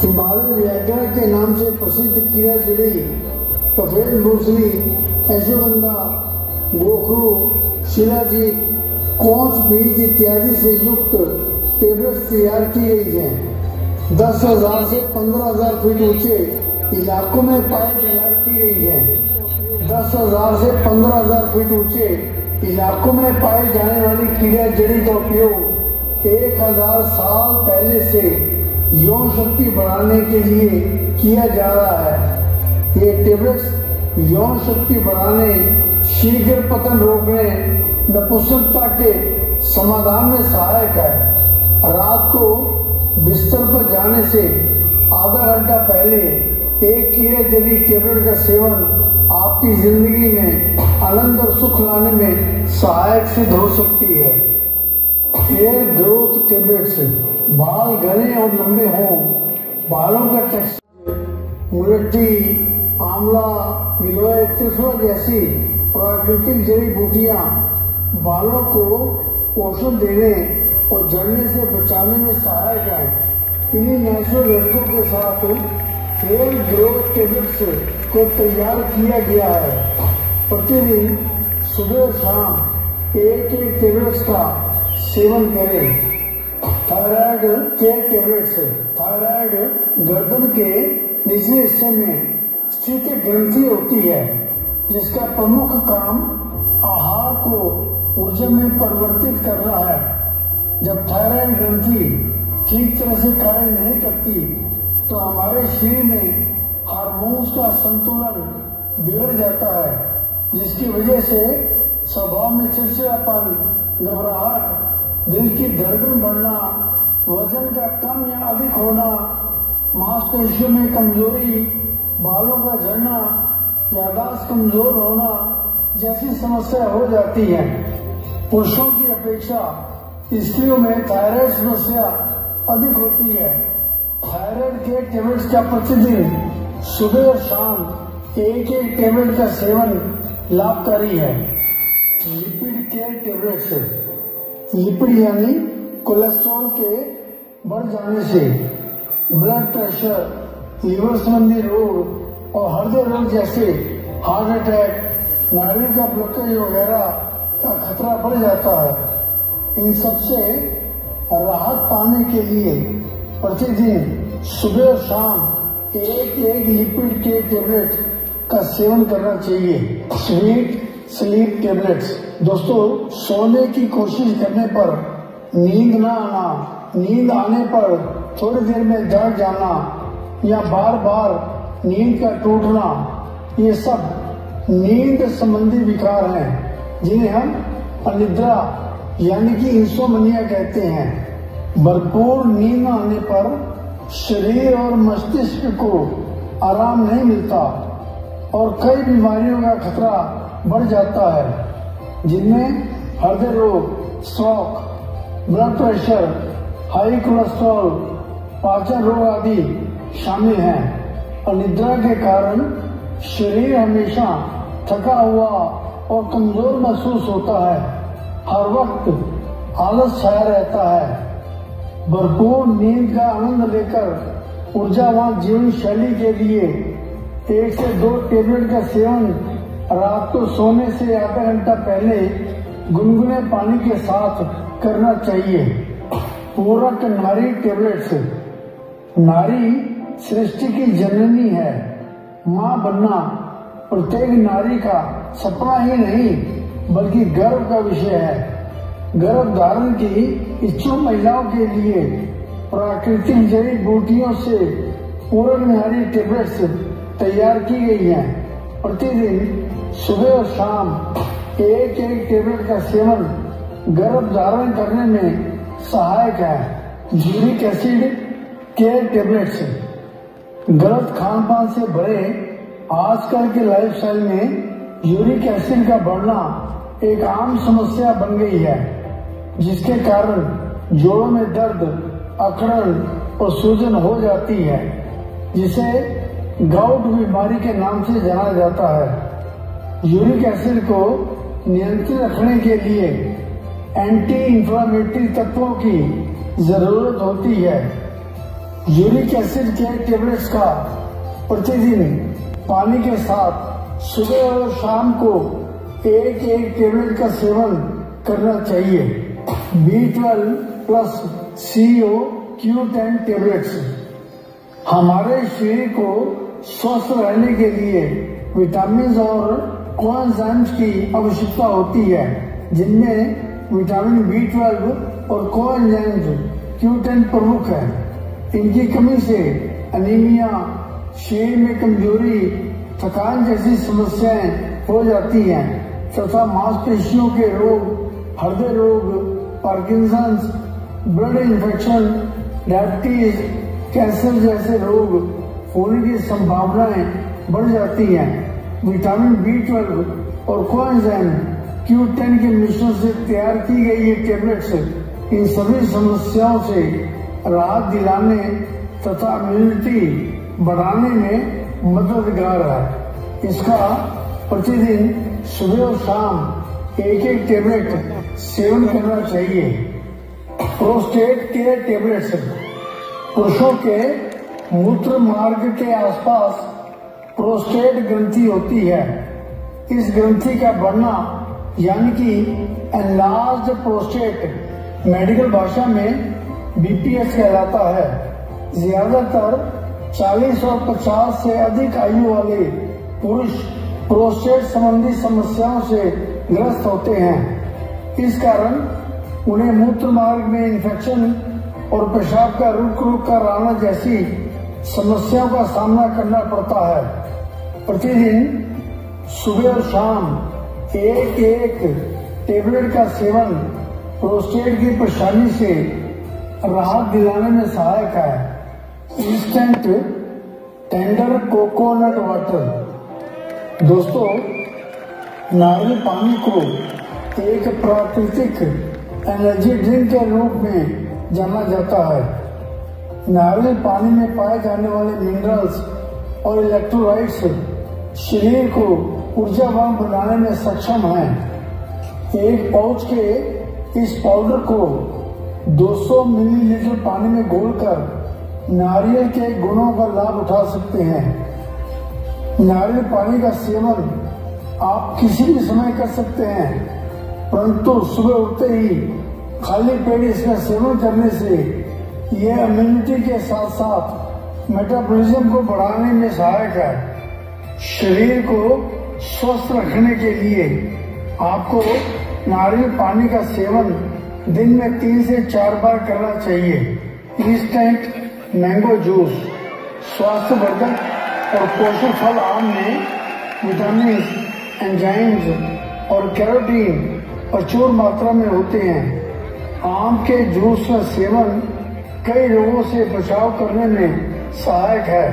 हिमालय व्याघ्र के नाम से प्रसिद्ध कीड़ा जड़ी, सफेद मूसली, अश्वगंधा, गोखरू, शिलाजीत, कोंच बीज इत्यादि से युक्त टेबलेट्स तैयार की गई हैं। 10,000 से 15,000 फीट ऊंचे इलाकों में पाए तैयार की गई है। 10,000 से 15,000 फीट ऊंचे इलाकों में पाए जाने वाली कीड़ा जड़ी का उपयोग 1,000 साल पहले से यौन शक्ति बढ़ाने के लिए किया जा रहा है। ये टेबलेट्स यौन शक्ति बढ़ाने, शीघ्र पतन रोकने, नपुंसकता के समाधान में सहायक है। रात को बिस्तर पर जाने से आधा घंटा पहले एक कीड़े जड़ी टेबलेट का सेवन आपकी जिंदगी में आनंद और सुख लाने में सहायक सिद्ध हो सकती है। हेयर ग्रोथ टेबलेट्स, बाल घने और लंबे हों, बालों का टेक्सचर, मुलट्ठी, आंवला, गिलोय, त्रिफला जैसी प्राकृतिक जड़ी बूटियां बालों को पोषण देने और झड़ने से बचाने में सहायक है। इन्हीं नेचुरल लड़कों के साथ हेयर ग्रोथ टेबलेट्स को तैयार किया गया है। प्रतिदिन सुबह और शाम एक टेबलेट्स का सेवन करें। थायराइड के टेबलेट्स, थायराइड गर्दन के निचले हिस्से में स्थित ग्रंथि होती है, जिसका प्रमुख काम आहार को ऊर्जा में परिवर्तित करना है। जब थायराइड ग्रंथि ठीक तरह से कार्य नहीं करती तो हमारे शरीर में हार्मोन्स का संतुलन बिगड़ जाता है, जिसकी वजह से स्वभाव में चिड़चिड़ापन, घबराहट, दिल की धड़कन बढ़ना, वजन का कम या अधिक होना, मांसपेशियों में कमजोरी, बालों का झड़ना, याददाश्त कमजोर होना जैसी समस्या हो जाती है। पुरुषों की अपेक्षा स्त्रियों में थायराइड समस्या अधिक होती है। थायराइड के टेबलेट्स का प्रतिदिन सुबह और शाम एक टेबलेट का सेवन लाभकारी है। लिपिड के टेबलेट्स, लिपिड यानी कोलेस्ट्रॉल के बढ़ जाने से ब्लड प्रेशर, लीवर संबंधी रोग और हृदय रोग जैसे हार्ट अटैक, नाड़ी का ब्लॉकेज वगैरह का खतरा बढ़ जाता है। इन सबसे राहत पाने के लिए प्रतिदिन सुबह और शाम एक लिपिड के टेबलेट का सेवन करना चाहिए। स्वीट स्लीप टेबलेट्स, दोस्तों सोने की कोशिश करने पर नींद न आना, नींद आने पर थोड़ी देर में जाग जाना या बार बार नींद का टूटना, ये सब नींद संबंधी विकार हैं, जिन्हें हम अनिद्रा यानी कि इंसोमनिया कहते हैं। भरपूर नींद आने पर शरीर और मस्तिष्क को आराम नहीं मिलता और कई बीमारियों का खतरा बढ़ जाता है, जिनमें हृदय रोग, stroke, blood pressure, high cholesterol, पाचन रोग आदि शामिल हैं। अनिद्रा के कारण शरीर हमेशा थका हुआ और कमजोर महसूस होता है, हर वक्त आलस छाया रहता है। भरपूर नींद का आनंद लेकर ऊर्जावान जीवन शैली के लिए 1 से 2 टेबलेट का सेवन रात को सोने से आधा घंटा पहले गुनगुने पानी के साथ करना चाहिए। पूरक नारी टेबलेट्स, नारी सृष्टि की जननी है। माँ बनना प्रत्येक नारी का सपना ही नहीं बल्कि गर्व का विषय है। गर्भ धारण की इच्छुक महिलाओं के लिए प्राकृतिक जड़ी बूटियों से पूरक नारी टेबलेट्स तैयार की गई हैं। प्रतिदिन सुबह और शाम एक टेबलेट का सेवन गर्भ धारण करने में सहायक है। यूरिक एसिड के टेबलेट्स, गलत खान पान से भरे आजकल के लाइफस्टाइल में यूरिक एसिड का बढ़ना एक आम समस्या बन गई है, जिसके कारण जोड़ों में दर्द, अकड़न और सूजन हो जाती है, जिसे गाउट बीमारी के नाम से जाना जाता है। यूरिक एसिड को नियंत्रित रखने के लिए एंटी इंफ्लेमेटरी तत्वों की जरूरत होती है। यूरिक एसिड के टेबलेट्स का प्रतिदिन पानी के साथ सुबह और शाम को एक टेबलेट का सेवन करना चाहिए। B12 plus CO Q10 tablets हमारे शरीर को स्वस्थ रहने के लिए विटामिन और कोएंजाइम्स की आवश्यकता होती है, जिनमें विटामिन B12 और कोएंजाइम्स Q10 प्रमुख है। इनकी कमी से अनीमिया, शरीर में कमजोरी, थकान जैसी समस्याएं हो जाती हैं तथा मांसपेशियों के रोग, हृदय रोग, Parkinson's, blood infection, diabetes, cancer जैसे रोग होने की संभावनाएं बढ़ जाती हैं। विटामिन B12 और कोएंजाइम Q10 के मिश्रण से तैयार की गई ये टेबलेट्स इन सभी समस्याओं से राहत दिलाने तथा इम्यूनिटी बढ़ाने में मददगार है। इसका प्रतिदिन सुबह और शाम एक टेबलेट सेवन करना चाहिए। प्रोस्टेट केयर टेबलेट्स पुरुषों के मूत्र मार्ग के आसपास प्रोस्टेट ग्रंथि होती है। इस ग्रंथि का बढ़ना यानी कि एनलार्ज्ड प्रोस्टेट मेडिकल भाषा में BPH कहलाता है। ज्यादातर 40 और 50 से अधिक आयु वाले पुरुष प्रोस्टेट संबंधी समस्याओं से ग्रस्त होते हैं। इस कारण उन्हें मूत्र मार्ग में इन्फेक्शन और पेशाब का रुक कर आना जैसी समस्याओं का सामना करना पड़ता है। प्रतिदिन सुबह और शाम एक टेबलेट का सेवन प्रोस्टेट की परेशानी से राहत दिलाने में सहायक है। इंस्टेंट टेंडर कोकोनट वाटर दोस्तों, नारियल पानी को एक प्राकृतिक एनर्जी ड्रिंक के रूप में जाना जाता है। नारियल पानी में पाए जाने वाले मिनरल्स और इलेक्ट्रोलाइट्स शरीर को ऊर्जावान बनाने में सक्षम हैं। एक पाउच के इस पाउडर को 200 मिलीलीटर पानी में घोलकर नारियल के गुणों का लाभ उठा सकते हैं। नारियल पानी का सेवन आप किसी भी समय कर सकते हैं, परंतु सुबह उठते ही खाली पेट इसका सेवन करने से यह इम्यूनिटी के साथ साथ मेटाबॉलिज्म को बढ़ाने में सहायक है। शरीर को स्वस्थ रखने के लिए आपको नारियल पानी का सेवन दिन में 3 से 4 बार करना चाहिए। इंस्टेंट मैंगो जूस स्वास्थ्यवर्धक और पोषक फल आम में विटामिन, एंजाइम्स और कैरोटीन प्रचुर मात्रा में होते हैं। आम के जूस का सेवन कई रोगों से बचाव करने में सहायक है।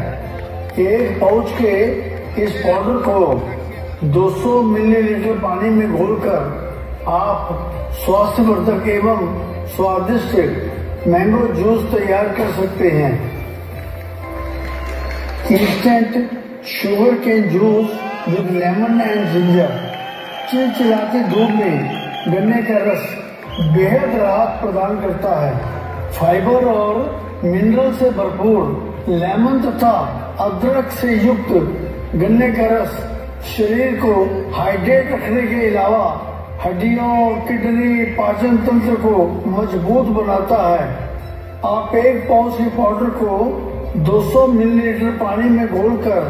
एक पाउच के इस पाउडर को 200 मिलीलीटर पानी में घोलकर आप स्वास्थ्यवर्धक एवं स्वादिष्ट मैंगो जूस तैयार कर सकते हैं। Instant sugar cane juice with lemon and ginger चिलचिलाते धूप में गन्ने का रस बेहद राहत प्रदान करता है। फाइबर और मिनरल से भरपूर लेमन तथा अदरक से युक्त गन्ने का रस शरीर को हाइड्रेट रखने के अलावा हड्डियों, किडनी, पाचन तंत्र को मजबूत बनाता है। आप एक पाउच के पाउडर को 200 मिलीलीटर पानी में घोलकर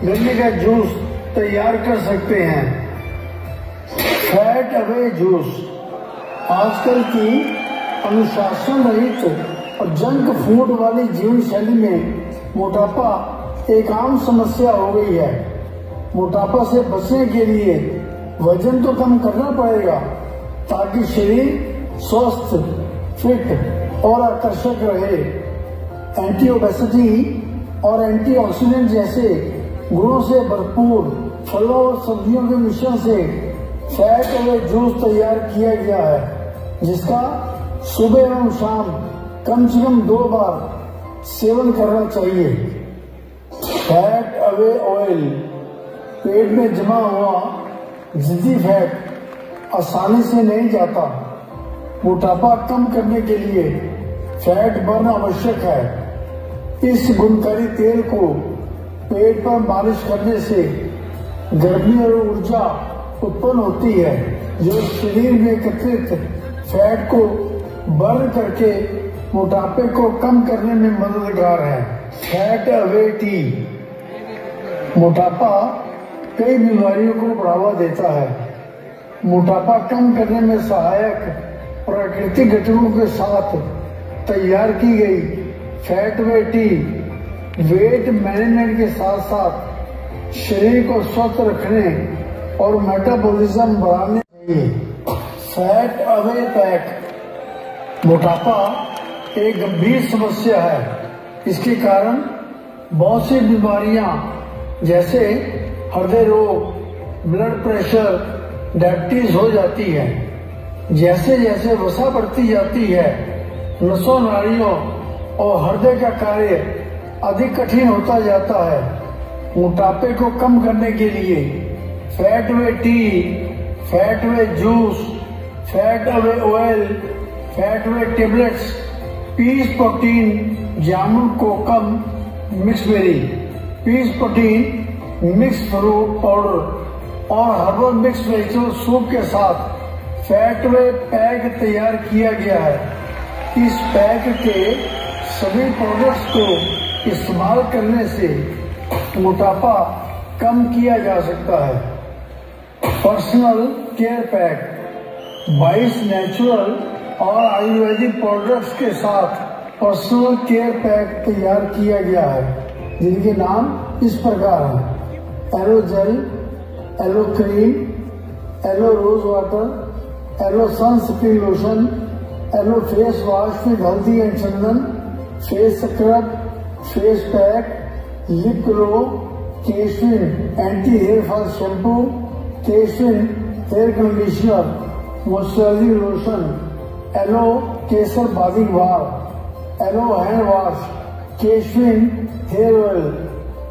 गन्ने का जूस तैयार कर सकते हैं। फैट अवे जूस आजकल की अनुशासन रहित और जंक फूड वाली जीवन शैली में मोटापा एक आम समस्या हो गई है। मोटापा से बचने के लिए वजन तो कम करना पड़ेगा ताकि शरीर स्वस्थ, फिट और आकर्षक रहे। एंटी ओबेसिटी और एंटीऑक्सीडेंट जैसे गुणों से भरपूर फलों और सब्जियों के मिश्रण से फैट अवे जूस तैयार किया गया है, जिसका सुबह एवं शाम कम से कम 2 बार सेवन करना चाहिए। फैट अवे ऑयल पेट में जमा हुआ जिद्दी फैट आसानी से नहीं जाता। मोटापा कम करने के लिए फैट बर्न आवश्यक है। इस गुणकारी तेल को पेट पर मालिश करने से गर्मी और ऊर्जा उत्पन्न होती है, जो शरीर में एकत्रित फैट को बर्न करके मोटापे को कम करने में मददगार है। Fat away T. मोटापा कई बीमारियों को बढ़ावा देता है। मोटापा कम करने में सहायक प्राकृतिक घटकों के साथ तैयार की गई fat way T weight management के साथ साथ शरीर को स्वस्थ रखने और मेटाबॉलिज्म बढ़ाने चाहिए। Fat away pack. मोटापा एक गंभीर समस्या है। इसके कारण बहुत सी बीमारियां जैसे हृदय रोग, ब्लड प्रेशर, डायबिटीज हो जाती है। जैसे जैसे वसा बढ़ती जाती है, नसों नाड़ियों और हृदय का कार्य अधिक कठिन होता जाता है। मोटापे को कम करने के लिए fat way tea, fat way juice, fat away oil, fat way tablets, peas protein, jamun kokum, mix berry, peas protein, mix fruit powder और हर्बल मिक्स वेजिटेबल सूप के साथ फैट वे पैक तैयार किया गया है। इस पैक के सभी प्रोडक्ट्स को इस्तेमाल करने से मोटापा कम किया जा सकता है। पर्सनल केयर पैक 22 नेचुरल और आयुर्वेदिक प्रोडक्ट्स के साथ पर्सनल केयर पैक तैयार किया गया है, जिनके नाम इस प्रकार हैं: aloe gel, aloe cream, aloe rose water, aloe sunscreen lotion, aloe face wash with haldi and chandan, face scrub, face pack, lip glow, Keshwin anti hair fall shampoo, Keshwin hair conditioner, moisturising lotion, aloe kesar bathing bar, aloe hand wash, Keshwin hair oil,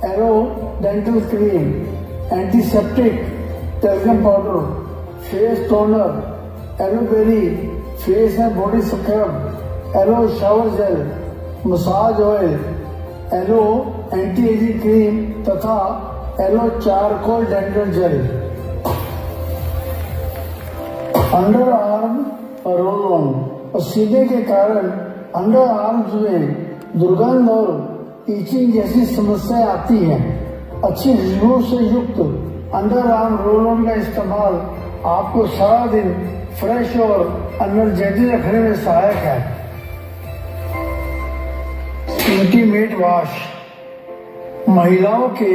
aloe dental cream, antiseptic talcum powder, face toner, aloe vera face and body scrub, aloe shower gel, massage oil, aloe anti ageing cream तथा yellow charcoal dental gel. Underarm roll on. पसीने के कारण under arms में दुर्गंध और itching जैसी समस्याएं आती हैं। अच्छी खुशबू से युक्त अंडर आर्म रोल ऑन का इस्तेमाल आपको सारा दिन फ्रेश और एनर्जेटिक रखने में सहायक है। Intimate wash. महिलाओं के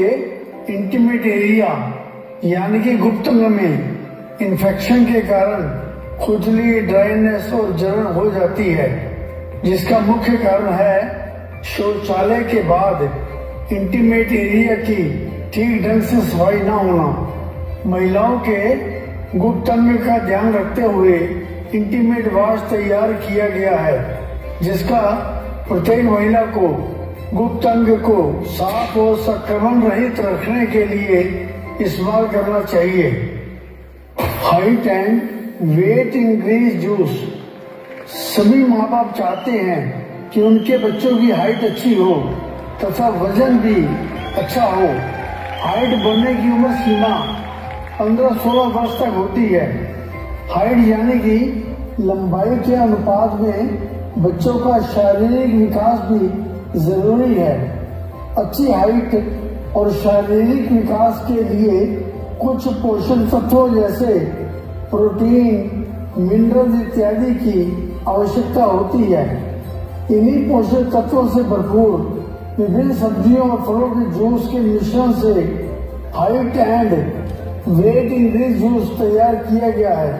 इंटीमेट एरिया यानी कि गुप्त अंग में इन्फेक्शन के कारण खुजली, ड्राइनेस और जलन हो जाती है, जिसका मुख्य कारण है शौचालय के बाद इंटीमेट एरिया की ठीक ढंग से सफाई न होना। महिलाओं के गुप्त अंग का ध्यान रखते हुए इंटीमेट वॉश तैयार किया गया है, जिसका प्रत्येक महिला को गुप्त अंग को साफ और संक्रमण रहित रखने के लिए इस्तेमाल करना चाहिए। Height and weight increase juice. सभी माँ बाप चाहते हैं कि उनके बच्चों की हाइट अच्छी हो तथा वजन भी अच्छा हो। हाइट बढ़ने की उम्र सीमा 15-16 वर्ष तक होती है। हाइट यानी कि लंबाई के अनुपात में बच्चों का शारीरिक विकास भी जरूरी है। अच्छी हाइट और शारीरिक विकास के लिए कुछ पोषक तत्वों जैसे प्रोटीन, मिनरल इत्यादि की आवश्यकता होती है। इन्हीं पोषक तत्वों से भरपूर विभिन्न सब्जियों और फलों के जूस के मिश्रण से height and weight increase juice तैयार किया गया है।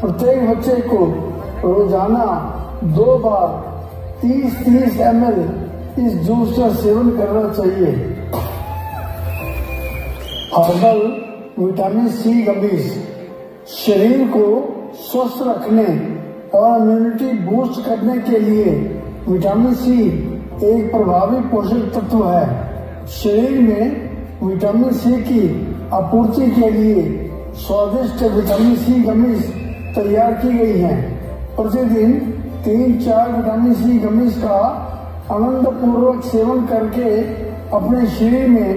प्रत्येक बच्चे को रोजाना 2 बार 30-30 ml इस जूस का सेवन करना चाहिए। Herbal vitamin C gummies. शरीर को स्वस्थ रखने और इम्यूनिटी बूस्ट करने के लिए विटामिन सी एक प्रभावी पोषक तत्व है। शरीर में विटामिन सी की आपूर्ति के लिए स्वादिष्ट विटामिन सी गमीज तैयार की गई हैं। प्रतिदिन 3-4 विटामिन सी गमीज का आनंद पूर्वक सेवन करके अपने शरीर में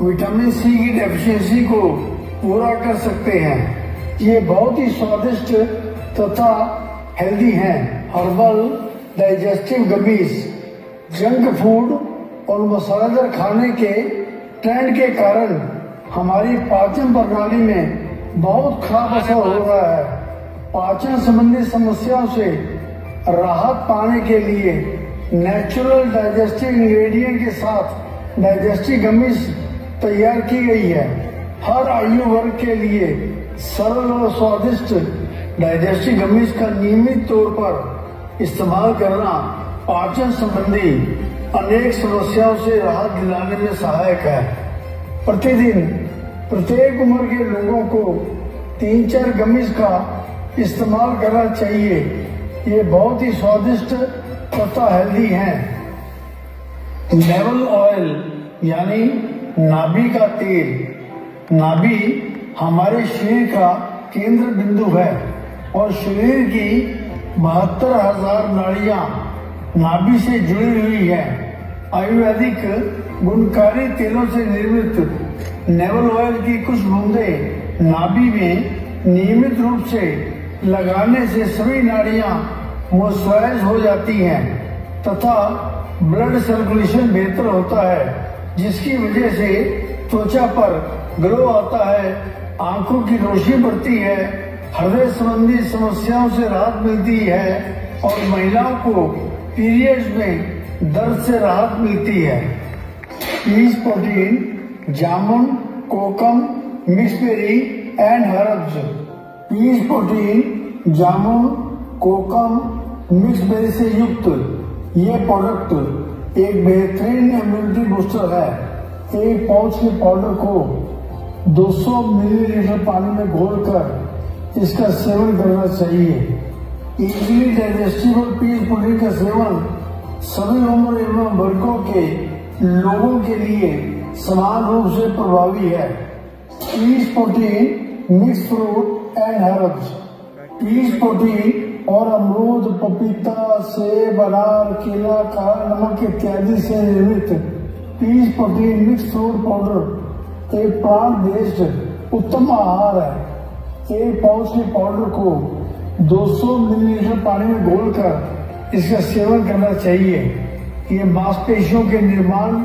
विटामिन सी की डेफिशिएंसी को पूरा कर सकते हैं। ये बहुत ही स्वादिष्ट तथा हेल्दी हैं। Herbal digestive gummies junk food और मसालेदार खाने के ट्रेंड के कारण हमारी पाचन प्रणाली में बहुत खराब असर हो रहा है। पाचन संबंधी समस्याओं से राहत पाने के लिए नेचुरल डाइजेस्टिव इंग्रेडिएंट के साथ डाइजेस्टिव गमीज तैयार की गई है। हर आयु वर्ग के लिए सरल और स्वादिष्ट डाइजेस्टिव गमीज का नियमित तौर पर इस्तेमाल करना पाचन संबंधी अनेक समस्याओं से राहत दिलाने में सहायक है। प्रतिदिन प्रत्येक उम्र के लोगों को 3-4 गमीज का इस्तेमाल करना चाहिए। ये बहुत ही स्वादिष्ट तथा हेल्दी हैं। नेवल ऑयल यानी नाभि का तेल। नाभि हमारे शरीर का केंद्र बिंदु है और शरीर की 72,000 नाड़ियां नाभि से जुड़ी हुई है। आयुर्वेदिक गुणकारी तेलों से निर्मित नेवल ऑयल की कुछ बूंदें नाभि में नियमित रूप से लगाने से सभी नाड़ियां मॉइस्चराइज हो जाती हैं तथा ब्लड सर्कुलेशन बेहतर होता है, जिसकी वजह से त्वचा पर ग्लो आता है, आंखों की रोशनी बढ़ती है, हृदय संबंधी समस्याओं से राहत मिलती है और महिलाओं को पीरियड्स में दर्द से राहत मिलती है। Peas protein jamun, kokum, mix berry and herbs. Peas protein jamun, kokum, mix berry से युक्त ये प्रोडक्ट एक बेहतरीन इम्यूनिटी बूस्टर है। एक पाउच के पाउडर को 200 मिलीलीटर पानी में घोलकर इसका सेवन करना चाहिए। इजीली डाइजेस्टिबल पीस प्रोटीन का सेवन सभी उम्र एवं वर्गों के लोगों के लिए समान रूप से प्रभावी है। Peas protein mix fruit and herbs. Peas protein और अमरूद, पपीता, सेब, अनार, केला, काला नमक इत्यादि से निर्मित peas protein mix fruit powder एक प्लांट बेस्ड उत्तम आहार है। एक पाउच के पाउडर को 200 मिलीलीटर पानी में घोलकर इसका सेवन करना चाहिए। ये मांसपेशियों के निर्माण,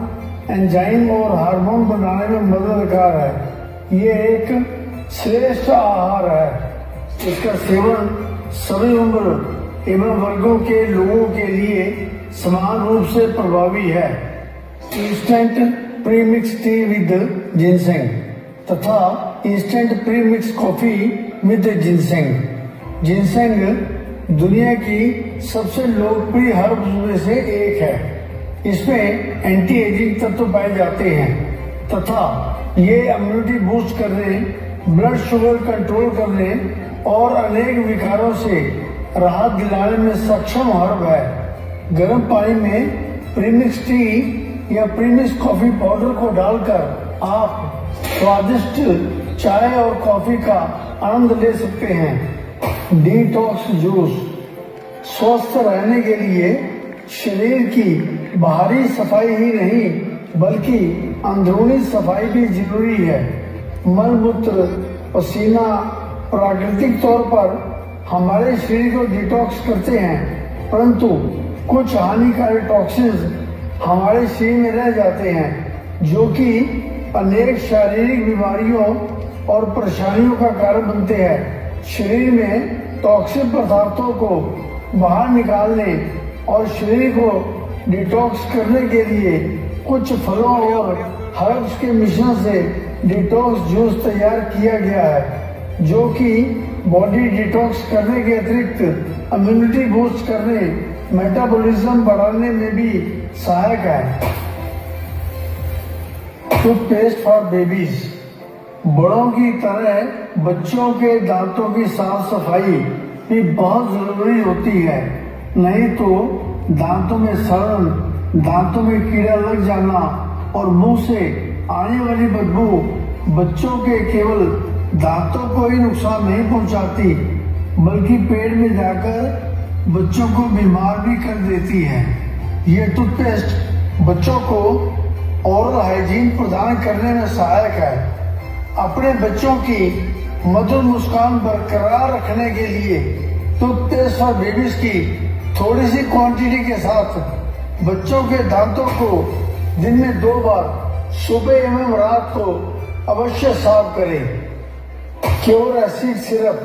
एंजाइम और हार्मोन बनाने में मददगार है। ये एक श्रेष्ठ आहार है। इसका सेवन सभी उम्र एवं वर्गों के लोगों के लिए समान रूप से प्रभावी है। Instant premix tea with ginseng तथा instant premix coffee with ginseng. Ginseng दुनिया की सबसे लोकप्रिय हर्ब्स में से एक है। इसमें एंटी एजिंग तत्व पाए जाते हैं तथा ये इम्यूनिटी बूस्ट करने, ब्लड शुगर कंट्रोल करने और अनेक विकारों से राहत दिलाने में सक्षम हर्ब है। गर्म पानी में प्रीमिक्स टी या प्रीमिक्स कॉफी पाउडर को डालकर आप स्वादिष्ट चाय और कॉफी का आनंद ले सकते हैं। Detox juice. स्वस्थ रहने के लिए शरीर की बाहरी सफाई ही नहीं बल्कि अंदरूनी सफाई भी जरूरी है। मल मूत्र, पसीना प्राकृतिक तौर पर हमारे शरीर को डिटॉक्स करते हैं, परंतु कुछ हानिकारक टॉक्सिन्स हमारे शरीर में रह जाते हैं जो कि अनेक शारीरिक बीमारियों और परेशानियों का कारण बनते हैं। शरीर में टॉक्सिक पदार्थों को बाहर निकालने और शरीर को डिटॉक्स करने के लिए कुछ फलों और हर्ब्स के मिश्रण से डिटॉक्स जूस तैयार किया गया है, जो कि बॉडी डिटॉक्स करने के अतिरिक्त इम्यूनिटी बूस्ट करने, मेटाबॉलिज्म बढ़ाने में भी सहायक है। Toothpaste for babies. बड़ों की तरह बच्चों के दांतों की साफ सफाई भी बहुत जरूरी होती है, नहीं तो दांतों में सड़न, दांतों में कीड़ा लग जाना और मुंह से आने वाली बदबू बच्चों के केवल दांतों को ही नुकसान नहीं पहुंचाती बल्कि पेट में जाकर बच्चों को बीमार भी कर देती है। ये टूथपेस्ट बच्चों को ओरल हाइजीन प्रदान करने में सहायक है। अपने बच्चों की मधुर मुस्कान बरकरार रखने के लिए टूथपेस्ट फॉर बेबीज की थोड़ी सी क्वांटिटी के साथ बच्चों के दांतों को दिन में 2 बार सुबह एवं रात को अवश्य साफ करें। Cure acid syrup,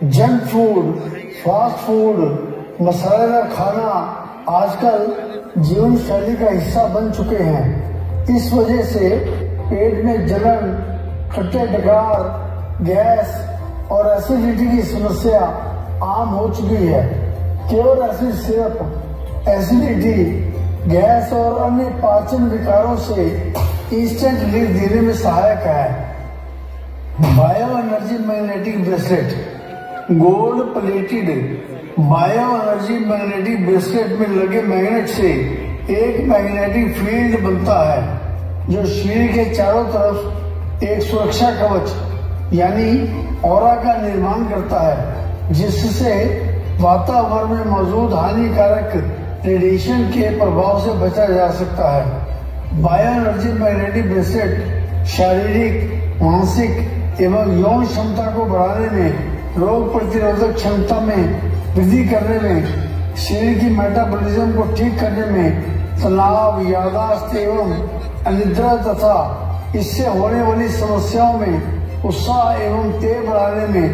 junk food, fast food, मसालेदार खाना आजकल जीवन शैली का हिस्सा बन चुके हैं। इस वजह से पेट में जलन, खट्टे डकार, गैस और एसिडिटी की समस्या आम हो चुकी है। Cure acid syrup acidity, gas और अन्य पाचन विकारों से इंस्टेंट रिलीफ देने में सहायक है। Bio energy magnetic bracelet, gold plated bio energy magnetic bracelet में लगे मैग्नेट से एक मैग्नेटिक फील्ड बनता है जो शरीर के चारों तरफ एक सुरक्षा कवच यानी ऑरा का निर्माण करता है, जिससे वातावरण में मौजूद हानिकारक रेडिएशन के प्रभाव से बचा जा सकता है। बायो एनर्जी मैग्नेटिक ब्रेसलेट शारीरिक, मानसिक एवं यौन क्षमता को बढ़ाने में, रोग प्रतिरोधक क्षमता में वृद्धि करने में, शरीर की मेटाबॉलिज्म को ठीक करने में, तनाव, याददाश्त एवं अनिद्रा तथा इससे होने वाली समस्याओं में उत्साह एवं तेज बढ़ाने में,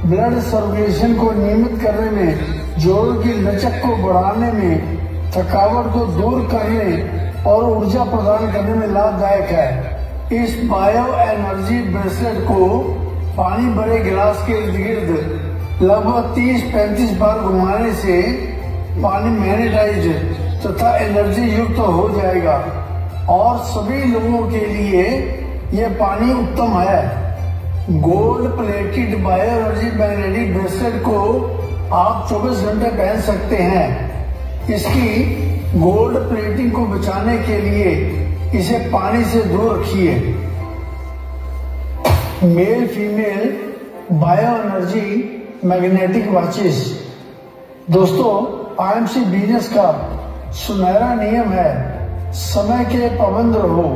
ब्लड सर्कुलेशन को नियमित करने में, जोड़ों की लचक को बढ़ाने में, थकावट को दूर करने और ऊर्जा प्रदान करने में लाभदायक है। इस बायो एनर्जी ब्रेसलेट को पानी भरे गिलास के इर्द गिर्द लगभग 30-35 बार घुमाने से पानी मैग्नेटाइज तथा एनर्जी युक्त हो जाएगा और सभी लोगों के लिए यह पानी उत्तम है। Gold plated bio energy magnetic bracelet को आप 24 घंटे पहन सकते हैं। इसकी गोल्ड प्लेटिंग को बचाने के लिए इसे पानी से दूर रखिए। Male female bio energy magnetic watches. दोस्तों, IMC बिजनेस का सुनहरा नियम है, समय के पाबंद रहो।